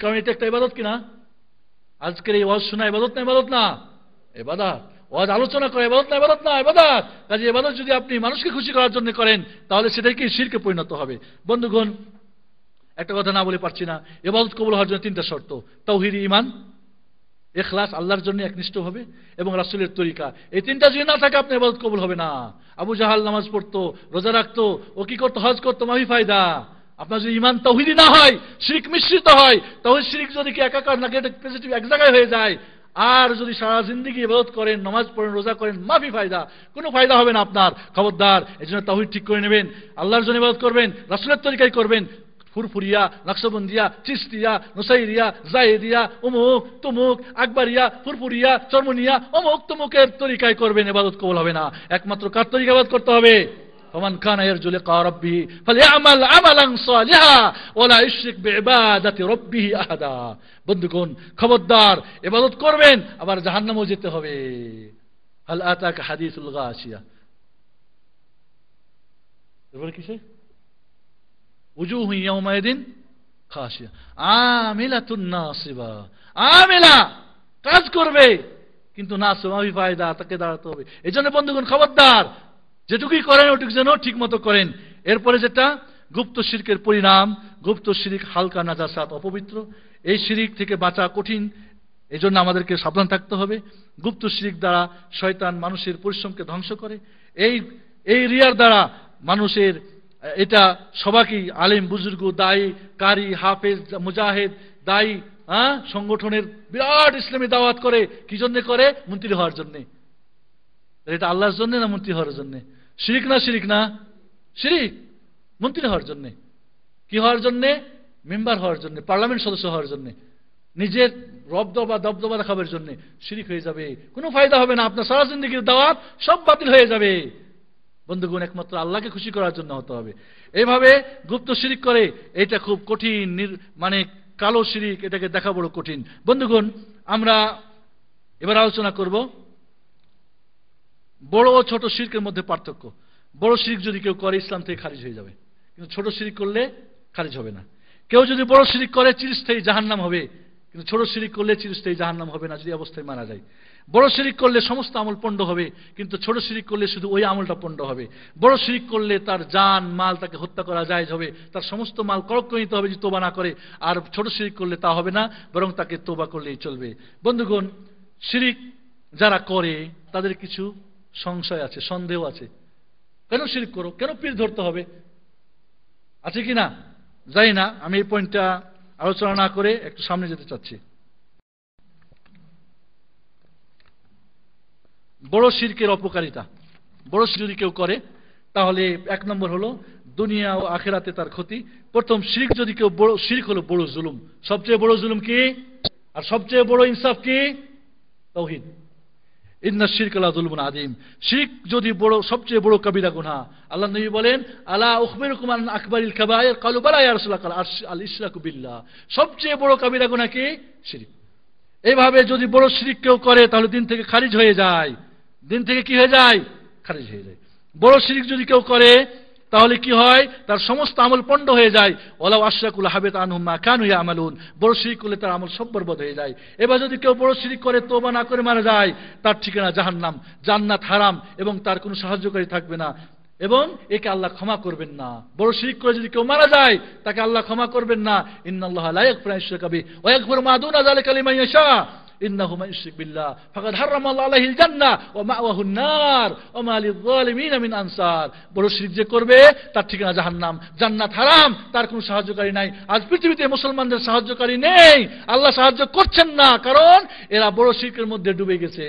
কারণ এটা একটা ইবাদত কিনা? আজকের এই ওয়াজ শোনা ইবাদত না? ইবাদত না? ইবাদত। ওয়াজ আলোচনা করে ইবাদত না? ইবাদত না? ইবাদত। কাজে ইবাদত যদি আপনি মানুষকে খুশি করার জন্য করেন তাহলে সেটাই কি শিরকে পরিণত হবে। বন্ধুগণ, একটা কথা না বলে পারছি না, ইবাদত কবুল হওয়ার জন্য 3টা শর্ত: তাওহীদ, ঈমান, ইখলাস, আল্লাহর জন্য একনিষ্ঠ হবে, এবং রাসূলের তরিকা। এই 3টা যদি না থাকে আপনার ইবাদত কবুল হবে না। আবু জাহাল নামাজ পড়তো, রোজা রাখতো, ও কি করতো? হজ করতো, মাফি ফায়দা। আপনার যদি ঈমান তাওহীদি না হয়, শিরক মিশ্রিত হয়, তাহলে শিরক যদি কি একাকার না পজিটিভ এক জায়গায় হয়ে যায়, আর যদি সারা জিন্দেগি ইবাদত করেন, নামাজ পড়েন, রোজা করেন, মাফি ফায়দা, কোনো ফায়দা হবে না আপনার। খবরদার, এজন্য তাওহীদ ঠিক করে নেবেন, আল্লাহর জন্য ইবাদত করবেন, রাসূলের তরিকায় করবেন। ফুরফুরিয়া, নকশবন্দিয়া, চিশতিয়া, নুসাইরিয়া, জায়েদিয়া, অমুক তমুক, আকবরিয়া, ফুরফুরিয়া, চরমনিয়া, অমুক তমুকের তরিকায় করবেন, ইবাদত কবুল হবে না। একমাত্র কার তরিকায় ইবাদত করতে হবে? ফামান কানা ইয়ারজু লিকা রাব্বিহি ফালইআমাল আমালান সালিহা ওয়ালা ইউশরিক বিইবাদাতি রাব্বিহি আহাদা। বন্ধুগণ, খবরদার, ইবাদত করবেন আবার জাহান্নামেও যেতে হবে। হাল আতাকা হাদিসুল গাশিয়া, এবারে কিসে? উজুহু ইয়াউমাইদিন খাশিয়া আমিলাতুন নাসিবা। আমিলা, কাজ করবে, কিন্তু নাসিবা, ফায়দা, তাকে দাঁড়াতে হবে। এজন্য বন্ধুগণ, খবরদার, যেটুকুই করেন ওটুকু যেন ঠিক মতো করেন। এরপরে যেটা গুপ্ত শিরকের পরিণাম, গুপ্ত শিরক হালকা নাজাসাত, অপবিত্র। এই শিরক থেকে বাঁচা কঠিন, এজন্য আমাদেরকে সাবধান থাকতে হবে। গুপ্ত শিরক দ্বারা শয়তান মানুষের পরিশ্রমকে ধ্বংস করে। এই রিয়ার দ্বারা মানুষের, এটা সবাইকেই, আলেম, বুজুর্গ, দায়ী, কারি, হাফেজ, মুজাহিদ, দায়ী, সংগঠনের বিরাট ইসলামী দাওয়াত করে। কি জন্য করে? মন্ত্রী হওয়ার জন্য। এটা আল্লাহর জন্য না মন্ত্রী হওয়ার জন্য? শিরিক না? শিরিক না? শিরিক। মন্ত্রী হওয়ার জন্য। কি হওয়ার জন্য? মেম্বার হওয়ার জন্য, পার্লামেন্ট সদস্য হওয়ার জন্য, নিজের দবদবা দেখাবার জন্য। শিরিক হয়ে যাবে, কোনো ফায়দা হবে না, আপনার সারা জিন্দেগির দাওয়াত সব বাতিল হয়ে যাবে। বন্ধুগণ, একমাত্র আল্লাহকে খুশি করার জন্য হতে হবে। এইভাবে গুপ্ত শিরিক করে, এটা খুব কঠিন, মানে কালো শিরিক, এটাকে দেখা বড় কঠিন। বন্ধুগণ, আমরা এবার আলোচনা করব বড় ও ছোট শিরকের মধ্যে পার্থক্য। বড় শিরক যদি কেউ করে ইসলাম থেকে খারিজ হয়ে যাবে, কিন্তু ছোট শিরক করলে খারিজ হবে না। কেউ যদি বড় শিরক করে চিরস্থায়ী জাহান্নাম হবে, কিন্তু ছোট শিরক করলে চিরস্থায়ী জাহান্নাম হবে না, যদি অবস্থায় মারা যায়। বড় শিরক করলে সমস্ত আমল পণ্ড হবে, কিন্তু ছোট শিরক করলে শুধু ওই আমলটা পণ্ড হবে। বড় শিরক করলে তার জান মাল, তাকে হত্যা করা জায়েজ হবে, তার সমস্ত মাল করক করে নিতে হবে যদি তোবা না করে। আর ছোট শিরক করলে তা হবে না, বরং তাকে তোবা করলেই চলবে। বন্ধুগণ, শিরক যারা করে তাদের কিছু সংশয় আছে, সন্দেহ আছে। কেন শিরক করো? কেন পীর ধরতে হবে? আছে কি না জানি না। আমি এই পয়েন্টটা আলোচনা না করে একটু সামনে যেতে চাচ্ছি। বড় শিরকের অপকারিতা। বড় শিরক যদি কেউ করে তাহলে 1 নম্বর হলো দুনিয়া ও আখিরাতে তার ক্ষতি। প্রথম, শিরক যদি কেউ বড়, শিরক হলো বড় জুলুম। সবচেয়ে বড় জুলুম কি? আর সবচেয়ে বড় ইনসাফ কি? তাওহীদ। ইন্না শিরকা লাযুলমুন আযীম। শিরক যদি বড়, সবচেয়ে বড় কবিরা গুনাহ। আল্লাহ নবী বলেন, আলা উখবিরুকুম আন আকবারিল কাবায়ের, ক্বালু বালা ইয়া রাসূলুল্লাহ, ক্বাল আল ইশরাকু বিল্লাহ। সবচেয়ে বড় কবিরা গুনাহ কি? শিরক। এইভাবে যদি বড় শিরক কেউ করে তাহলে দিন থেকে খারিজ হয়ে যায়। দিন থেকে কি হয়ে যায়? খারিজ হয়ে যায়। বড় শিরক যদি কেউ করে তাহলে কি হয়? তার সমস্ত আমল পণ্ড হয়ে যায়। ওয়ালাউ আশরাকু লাহাবিতা আনহুম মা কানু ইয়ামালুন। বড় শিরক করলে তার আমল সব বরবাদ হয়ে যায়। এবার যদি কেউ বড় শিরক করে তওবা না করে মারা যায়, তার ঠিকানা জাহান্নাম, জান্নাত হারাম, এবং তার কোনো সাহায্যকারী থাকবে না, এবং একে আল্লাহ ক্ষমা করবেন না। বড় শিরক করে যদি কেউ মারা যায় তাকে আল্লাহ ক্ষমা করবেন না। ইন্নাল্লাহা লা ইয়াগফিরু আন ইউশরাকা বিহি ওয়া ইয়াগফিরু মা দুনা যালিকা লিমান ইয়াশা। ইন্নাহু মান ইউশরিক বিল্লাহ ফাকাদ হারামাল্লাহু আলাইহিল জান্নাহ ওয়া মাওয়াহুন নার ওয়া মা লিয-যালিমিন মিন আনসার। বড় শিরক যে করবে তার ঠিকানা জাহান্নাম, জান্নাত হারাম, তার কোনো সাহায্যকারী নাই। আজ পৃথিবীতে মুসলমানদের সাহায্যকারী নেই, আল্লাহ সাহায্য করছেন না, কারণ এরা বড় শিরকের মধ্যে ডুবে গেছে।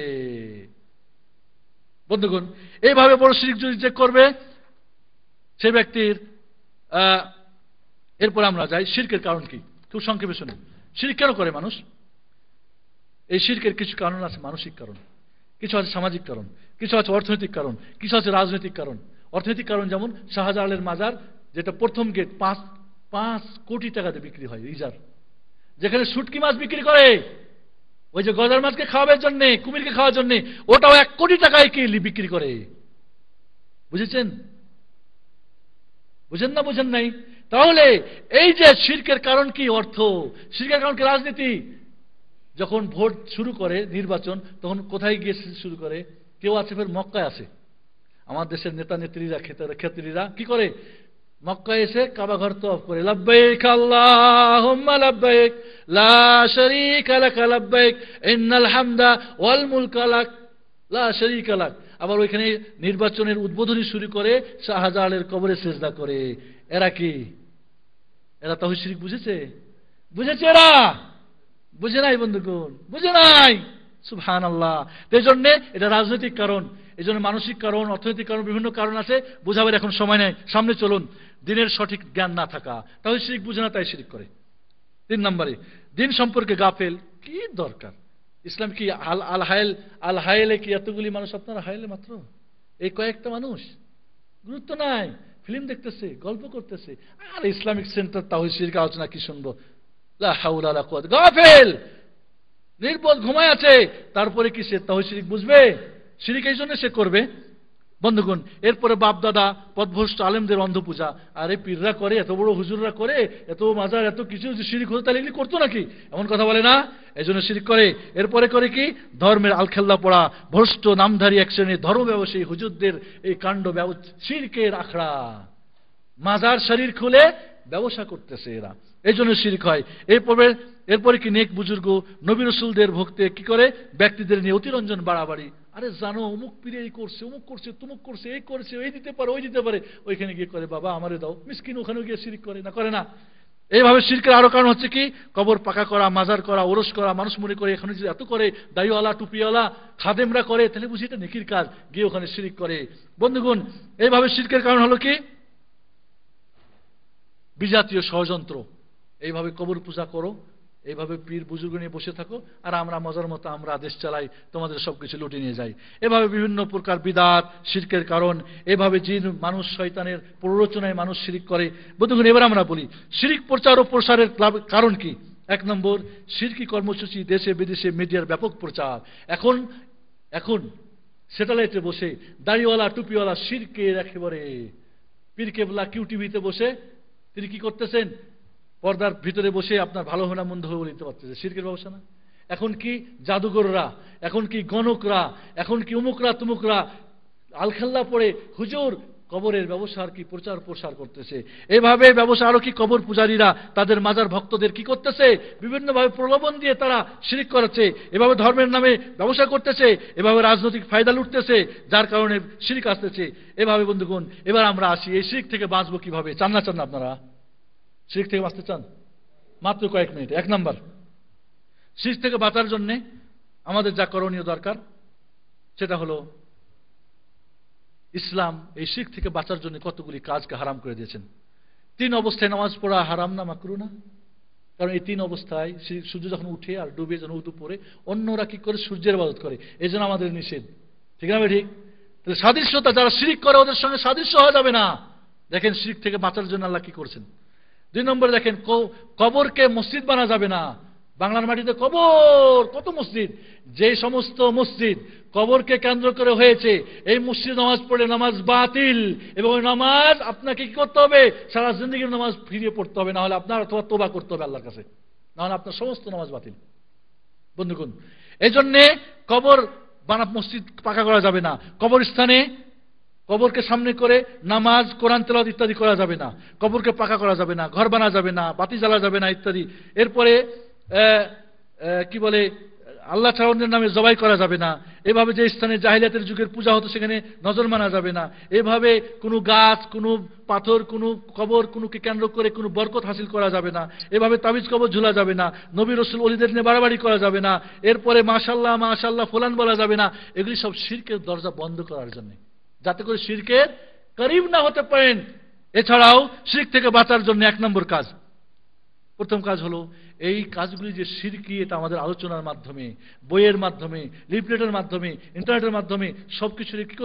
বন্ধুগণ, এইভাবে বড় শিরক যদি যে করবে সেই ব্যক্তির, এরপর আমরা যাই শিরকের কারণ কি। খুব সংক্ষেপে শুনুন, শিরক কেন করে মানুষ? এই শিরকের কিছু কারণ আছে মানসিক কারণ, কিছু আছে সামাজিক কারণ, কিছু আছে অর্থনৈতিক কারণ, কিছু আছে রাজনৈতিক কারণ। অর্থনৈতিক কারণ যেমন শাহজালালের মাজার, যেটা প্রথম গেট 5 কোটি টাকাতে বিক্রি হয়, রিজার্ভ, যেখানে শুটকি মাছ বিক্রি করে, ওই যে গজার মাছকে খাওয়াবার জন্য, কুমিরকে খাওয়ার জন্য, ওটাও 1 কোটি টাকায় বিক্রি করে। বুঝেছেন? বুঝেন না? বুঝেন নাই? তাহলে এই যে শিরকের কারণ কি অর্থ, শিরকের কারণ কি রাজনীতি। যখন ভোট শুরু করে নির্বাচন, তখন কোথায় গিয়ে শুরু করে? কেউ আছে ফের মক্কায় আছে, আমার দেশের নেতা নেত্রীরা ক্ষেত্রীরা কি করে? মক্কায় এসে কাবা ঘর তওয়াফ করে, লাব্বাইক আল্লাহুম্মা লাব্বাইক লা শারীকা লাক লাব্বাইক ইন্নাল হামদা ওয়াল মুলকা লাক লা শারীকা লাক। আবার ওইখানে নির্বাচনের উদ্বোধনী শুরু করে শাহজালালের কবরে সিজদা করে। এরা কি? এরা তাওহীদ শিরক বুঝেছে? বুঝেছে? এরা বুঝে নাই বন্ধুগণ, বুঝে নাই। সুবহানাল্লাহ। এই জন্য এটা রাজনৈতিক কারণ, এই জন্য মানসিক কারণ, অর্থনৈতিক কারণ, বিভিন্ন কারণ আছে, বুঝাবার এখন সময় নেই। সামনে চলুন। দিনের সঠিক জ্ঞান না থাকা, তাহলে শিরক বুঝে না, তাই শিরক করে। 3 নম্বরে দিন সম্পর্কে গাফেল। কি দরকার? ইসলাম কি আল হায়েলে কি এতগুলি মানুষ? আপনারা হায়েলে মাত্র এই কয়েকটা মানুষ, গুরুত্ব নাই। ফিল্ম দেখতেছে, গল্প করতেছে, আর ইসলামিক সেন্টার তাওহীদ শিরক আলোচনা কি শুনবো? লা হাওলা ওয়ালা কুওয়াতা। গাফেল, নির্বোধ, ঘুমায় আছে। তারপরে কি সে তাওহীদ শিরক বুঝবে? শিরক এই জন্য সে করবে বন্ধুগণ। এরপরে বাপ দাদা পথভ্রষ্ট আলেমদের অন্ধ পূজা। আরে পীররা করে, এত বড় হুজুররা করে, এত মাজার, এত কিছু, যে শিরক হতো তাহলে এগুলি করতো নাকি? এমন কথা বলে না, এই জন্য শিরক করে। এরপরে করে কি? ধর্মের আলখেল্লা পড়া, ভ্রষ্ট নামধারী এক শ্রেণীর ধর্ম ব্যবসায়ী হুজুরদের এই কাণ্ড, শিরকের আখড়া, মাজার শরীর খুলে ব্যবসা করতেছে এরা, এই জন্য শিরক হয়। এরপরে কি নেক বুজুর্গ নবী রাসূলদের ভক্তে কি করে? ব্যক্তিদের নিয়ে অতিরঞ্জন বাড়াবাড়ি। আরে জানো অমুক পীরে এই করছে, অমুক করছে, তুমুক করছে, এই করছে, এই দিতে পারে, ওই দিতে পারে, ওইখানে গিয়ে করে বাবা আমারে দাও, মিসকিন ওখানে গিয়ে শিরক করে না? করে না? এইভাবে শিরকের আরো কারণ হচ্ছে কি? কবর পাকা করা, মাজার করা, ওরস করা। মানুষ মনে করে এখানে যদি এত করে দাড়িওয়ালা টুপিওয়ালা খাদেমরা করে, তাহলে বুঝি এটা নেকির কাজ, গিয়ে ওখানে শিরক করে। বন্ধুগণ, এইভাবে শিরকের কারণ হলো কি? বিজাতীয় ষড়যন্ত্র। এইভাবে কবর পূজা করো, এইভাবে পীর বুজুর্গ নিয়ে বসে থাকো, আর আমরা মজার মতো আমরা দেশ চালাই, তোমাদের সবকিছু লুটে নিয়ে যাই। এভাবে বিভিন্ন প্রকার বিদআত শিরকের কারণ। এভাবে জিন, মানুষ, শয়তানের প্ররোচনায় মানুষ শিরক করে। বন্ধুগণ, এবার আমরা বলি শিরক প্রচার ও প্রসারের কারণ কি? 1 নম্বর, শিরকি কর্মসূচি, দেশে বিদেশে মিডিয়ার ব্যাপক প্রচার। এখন স্যাটেলাইটে বসে দাড়িওয়ালা টুপিওয়ালা শিরকের একেবারে পীর কেবলা QTVতে বসে তিনি কি করতেছেন? পর্দার ভিতরে বসে আপনার ভালো হবে না মন্দ হবে বলে দিতে পারতেছে। শিরকের ব্যবসা না? এখন কি জাদুঘররা, এখন কি গণকরা, এখন কি উমুকরা তুমুকরা আলখাল্লা পড়ে হুজুর কবরের ব্যবসার কি প্রচার প্রসার করতেছে। এভাবে ব্যবসা আরো কি? কবর পূজারীরা তাদের মাজার ভক্তদের কি করতেছে? বিভিন্নভাবে প্রলোভন দিয়ে তারা শিরক করাচ্ছে। এভাবে ধর্মের নামে ব্যবসা করতেছে, এভাবে রাজনৈতিক ফায়দা লুটতেছে, যার কারণে শিরক আসতেছে। এভাবে বন্ধুগণ, এবার আমরা আসি এই শিরক থেকে বাঁচবো কিভাবে? চান না আপনারা শিরক থেকে বাঁচতে চান? মাত্র কয়েক মিনিট। 1 নম্বর, শিরক থেকে বাঁচার জন্য আমাদের যা করণীয় দরকার সেটা হলো ইসলাম এই শিরক থেকে বাঁচার জন্য কতগুলি কাজকে হারাম করে দিয়েছেন। 3 অবস্থায় নামাজ পড়া হারাম না মাকরুহ না? কারণ এই 3 অবস্থায় সূর্য যখন উঠে আর ডুবে যখন উদু পড়ে, অন্যরা কি করে? সূর্যের ইবাদত করে, এই জন্য আমাদের নিষেধ। ঠিক না? ঠিক। তাহলে সাদৃশ্যতা, যারা শিরক করে ওদের সঙ্গে সাদৃশ্য হওয়া যাবে না। দেখেন শিরক থেকে বাঁচার জন্য আল্লাহ কি করছেন। 2 নম্বরে দেখেন, কবরকে মসজিদ বানা যাবে না। বাংলার মাটিতে কবর, কত মসজিদ, যে সমস্ত মসজিদ কবরকে কেন্দ্র করে হয়েছে, এই মসজিদ নামাজ পড়ে নামাজ বাতিল। এবং ওই নামাজ আপনাকে কি করতে হবে? সারা জিন্দগির নামাজ ফিরিয়ে পড়তে হবে, না হলে আপনার অথবা তোবা করতে হবে আল্লাহর কাছে, না হলে আপনার সমস্ত নামাজ বাতিল। বন্ধুগণ, এই জন্যে কবর মসজিদ পাকা করা যাবে না। কবরস্থানে কবরকে সামনে করে নামাজ, কোরআন তেলাওয়াত ইত্যাদি করা যাবে না। কবরকে পাকা করা যাবে না, ঘর বানা যাবে না, বাতি জ্বালা যাবে না ইত্যাদি। এরপরে কি বলে, আল্লাহ ছাড়ার নামে জবাই করা যাবে না। এভাবে যে স্থানে জাহিলিয়াতের যুগের পূজা হতো সেখানে নজর মানা যাবে না। এভাবে কোনো গাছ, কোনো পাথর, কোনো কবর, কোনোকে কেন্দ্র করে কোনো বরকত হাসিল করা যাবে না। এভাবে তাবিজ কবর ঝুলা যাবে না। নবী রাসূল ওলিদের নিয়ে বাড়াবাড়ি করা যাবে না। এরপরে মাশাআল্লাহ মাশাআল্লাহ ফুলান বলা যাবে না। এগুলি সব শিরকের দরজা বন্ধ করার জন্য, যাতে করে শিরকের করিব না হতে পারেন। এছাড়াও শিরক থেকে বাঁচার জন্য 1 নম্বর কাজ, প্রথম কাজ হলো এই কাজগুলি যে শিরকি, এটা আমাদের আলোচনার মাধ্যমে, বইয়ের মাধ্যমে, লিফলেটের মাধ্যমে, ইন্টারনেটের মাধ্যমে সবকিছু কি